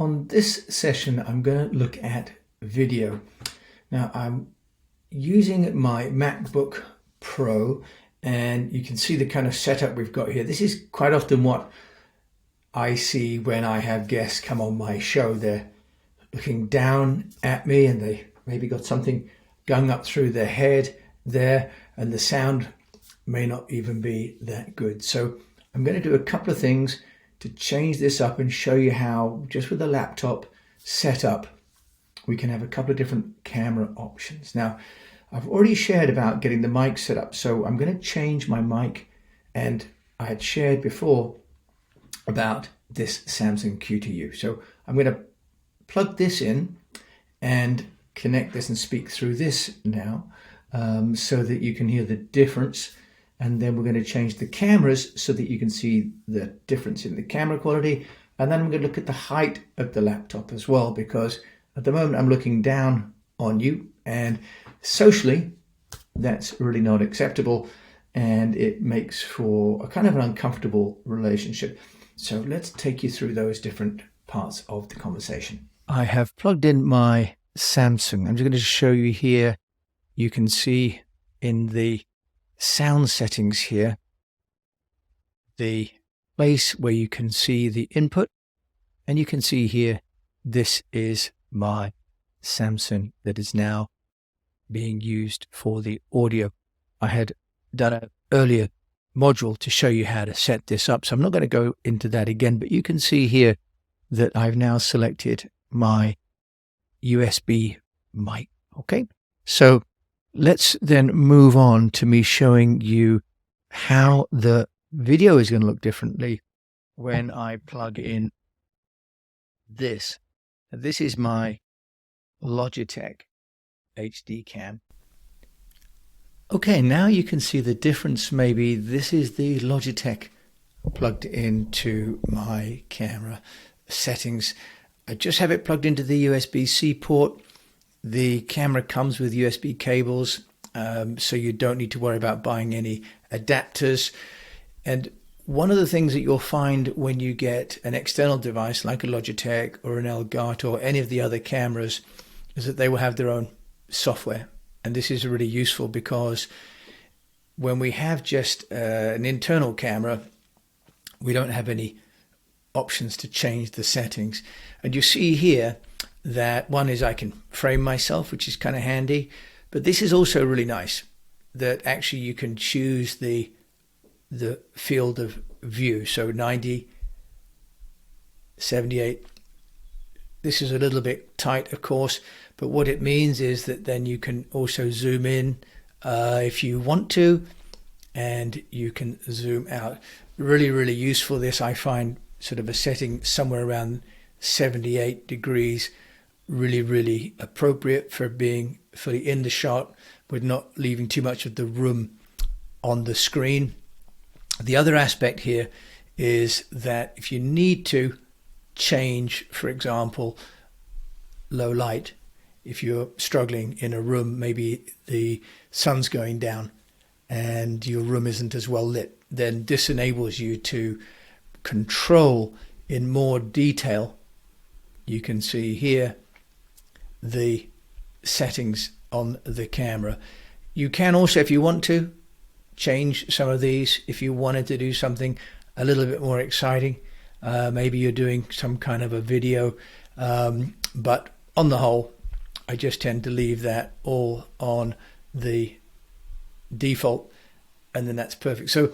On this session, I'm going to look at video. Now, I'm using my MacBook Pro, and you can see the kind of setup we've got here. This is quite often what I see when I have guests come on my show. They're looking down at me and they maybe got something going up through their head there, and the sound may not even be that good. So I'm going to do a couple of things to change this up and show you how, just with a laptop setup, we can have a couple of different camera options. Now, I've already shared about getting the mic set up, so I'm going to change my mic, and I had shared before about this Samson Q2U. So I'm going to plug this in and connect this and speak through this now, so that you can hear the difference. And then we're going to change the cameras so that you can see the difference in the camera quality. And then I'm going to look at the height of the laptop as well, because at the moment I'm looking down on you, and socially that's really not acceptable, and it makes for a kind of an uncomfortable relationship. So let's take you through those different parts of the conversation. I have plugged in my Samsung. I'm just going to show you here. You can see in the sound settings here the place where you can see the input, and you can see here this is my Samsung that is now being used for the audio. I had done an earlier module to show you how to set this up, so I'm not going to go into that again, but you can see here that I've now selected my USB mic. Okay, so let's then move on to me showing you how the video is going to look differently when I plug in this. This is my Logitech HD cam. Okay, now you can see the difference. Maybe this is the Logitech plugged into my camera settings. I just have it plugged into the USB-C port. The camera comes with USB cables, so you don't need to worry about buying any adapters. And one of the things that you'll find when you get an external device like a Logitech or an Elgato or any of the other cameras is that they will have their own software. And this is really useful, because when we have just an internal camera, we don't have any options to change the settings. And you see here that one is I can frame myself, which is kind of handy, but this is also really nice that actually you can choose the field of view. So 90, 78. This is a little bit tight, of course, but what it means is that then you can also zoom in if you want to, and you can zoom out. Really, really useful. This, I find, sort of a setting somewhere around 78 degrees really, really appropriate for being fully in the shot with not leaving too much of the room on the screen. The other aspect here is that if you need to change, for example, low light, if you're struggling in a room, maybe the sun's going down and your room isn't as well lit, then this enables you to control in more detail. You can see here the settings on the camera. You can also, if you want to, change some of these. If you wanted to do something a little bit more exciting, maybe you're doing some kind of a video, but on the whole, I just tend to leave that all on the default, and then that's perfect. So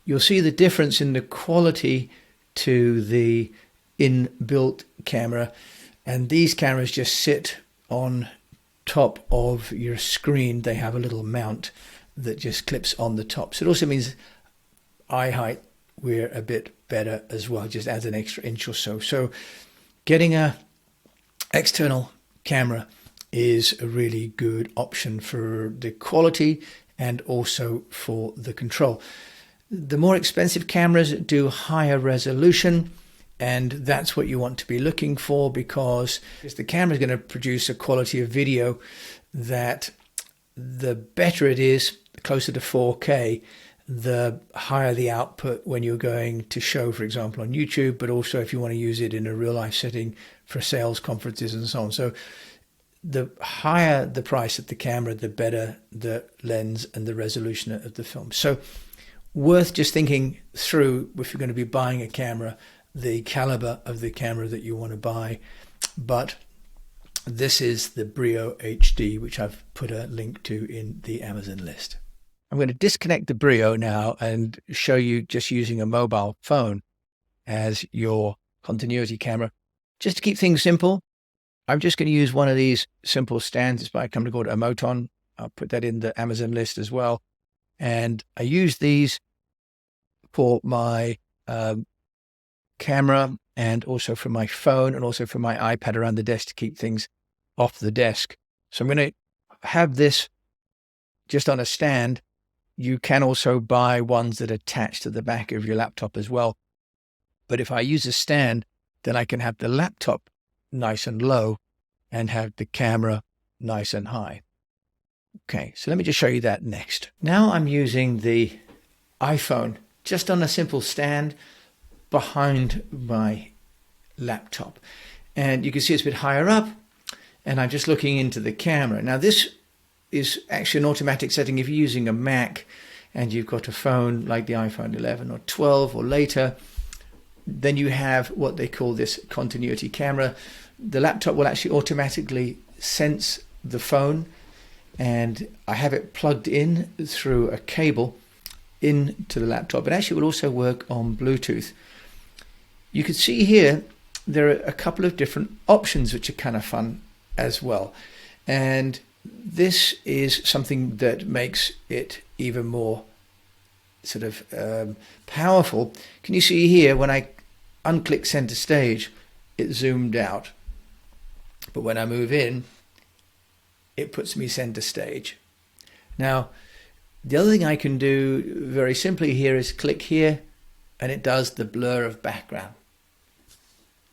you'll see the difference in the quality to the inbuilt camera, and these cameras just sit on top of your screen. They have a little mount that just clips on the top. So it also means eye height, we're a bit better as well, just adds an extra inch or so. So getting a external camera is a really good option for the quality and also for the control. The more expensive cameras do higher resolution, and that's what you want to be looking for, because the camera is going to produce a quality of video that the better it is, closer to 4K, the higher the output when you're going to show, for example, on YouTube, but also if you want to use it in a real life setting for sales conferences and so on. So the higher the price of the camera, the better the lens and the resolution of the film. So worth just thinking through, if you're going to be buying a camera, the caliber of the camera that you want to buy. But this is the Brio HD, which I've put a link to in the Amazon list. I'm going to disconnect the Brio now and show you just using a mobile phone as your continuity camera. Just to keep things simple, I'm just going to use one of these simple stands. It's by a company called Emoton. I'll put that in the Amazon list as well. And I use these for my camera and also for my phone and also for my iPad around the desk to keep things off the desk. So I'm going to have this just on a stand. You can also buy ones that attach to the back of your laptop as well. But if I use a stand, then I can have the laptop nice and low and have the camera nice and high. Okay, so let me just show you that next. Now I'm using the iPhone just on a simple stand behind my laptop. And you can see it's a bit higher up, and I'm just looking into the camera. Now this is actually an automatic setting. If you're using a Mac and you've got a phone like the iPhone 11 or 12 or later, then you have what they call this continuity camera. The laptop will actually automatically sense the phone, and I have it plugged in through a cable into the laptop. It actually will also work on Bluetooth. You can see here there are a couple of different options which are kind of fun as well, and this is something that makes it even more sort of powerful. Can you see here when I unclick center stage, it zoomed out, but when I move in, it puts me center stage. Now, the other thing I can do very simply here is click here, and it does the blur of background.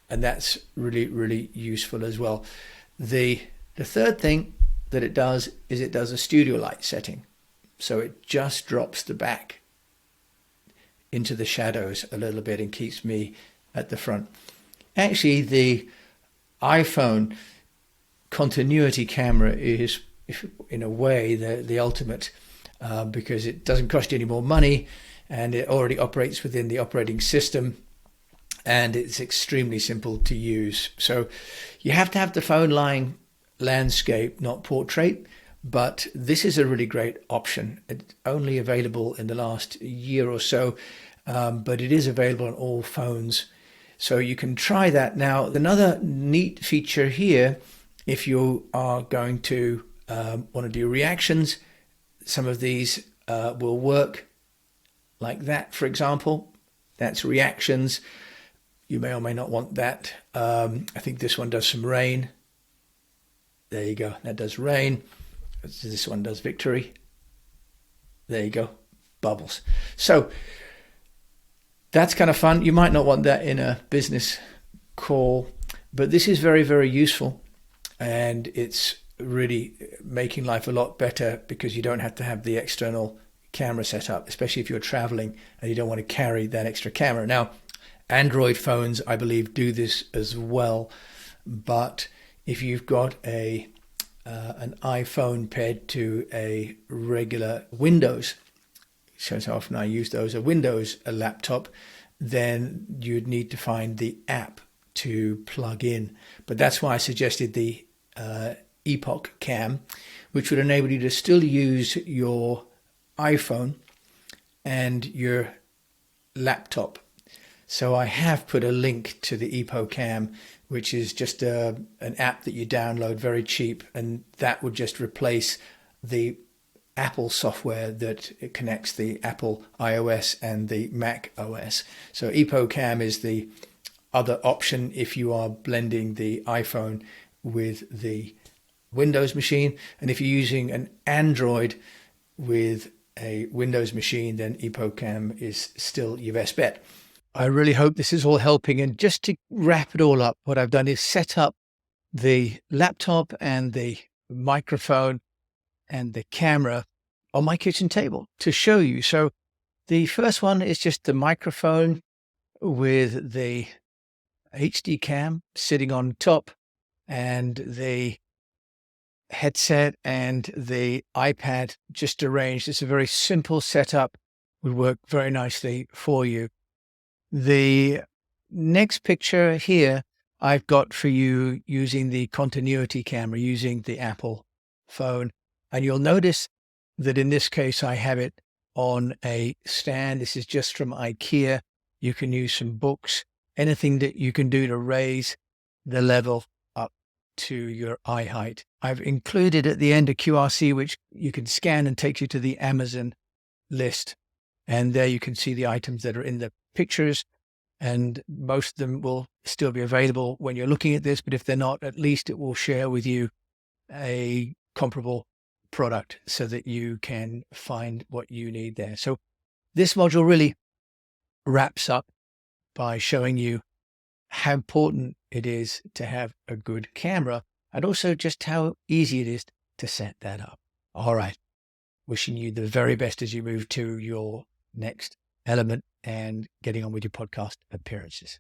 And that's really, really useful as well. The third thing that it does is it does a studio light setting. So it just drops the back into the shadows a little bit and keeps me at the front. Actually, the iPhone continuity camera is, in a way, the ultimate because it doesn't cost you any more money, and it already operates within the operating system, and it's extremely simple to use. So you have to have the phone lying landscape, not portrait, but this is a really great option. It's only available in the last year or so, but it is available on all phones. So you can try that. Now, another neat feature here, if you are going to want to do reactions, some of these will work like that, for example. That's reactions. You may or may not want that. I think this one does some rain. There you go. That does rain. This one does victory. There you go. Bubbles. So that's kind of fun. You might not want that in a business call, but this is very, very useful. And it's really making life a lot better because you don't have to have the external camera set up, especially if you're traveling and you don't want to carry that extra camera. Now, Android phones, I believe, do this as well. But if you've got an iPhone paired to a regular Windows, shows how often I use those, a Windows laptop, then you'd need to find the app to plug in. But that's why I suggested the EpocCam, which would enable you to still use your iPhone and your laptop. So I have put a link to the EpocCam, which is just an app that you download, very cheap, and that would just replace the Apple software that connects the Apple iOS and the Mac OS. So EpocCam is the other option if you are blending the iPhone with the Windows machine. And if you're using an Android with a Windows machine, then EpocCam is still your best bet. I really hope this is all helping. And just to wrap it all up, what I've done is set up the laptop and the microphone and the camera on my kitchen table to show you. So The first one is just the microphone with the HD cam sitting on top and the headset and the iPad just arranged. It's a very simple setup, would work very nicely for you. The next picture here I've got for you using the continuity camera, using the Apple phone. And you'll notice that in this case, I have it on a stand. This is just from IKEA. You can use some books, anything that you can do to raise the level up to your eye height. I've included at the end a QRC, which you can scan and takes you to the Amazon list. And there you can see the items that are in the pictures, and most of them will still be available when you're looking at this. But if they're not, at least it will share with you a comparable product so that you can find what you need there. So this module really wraps up by showing you how important it is to have a good camera, and also just how easy it is to set that up. All right. Wishing you the very best as you move to your next element and getting on with your podcast appearances.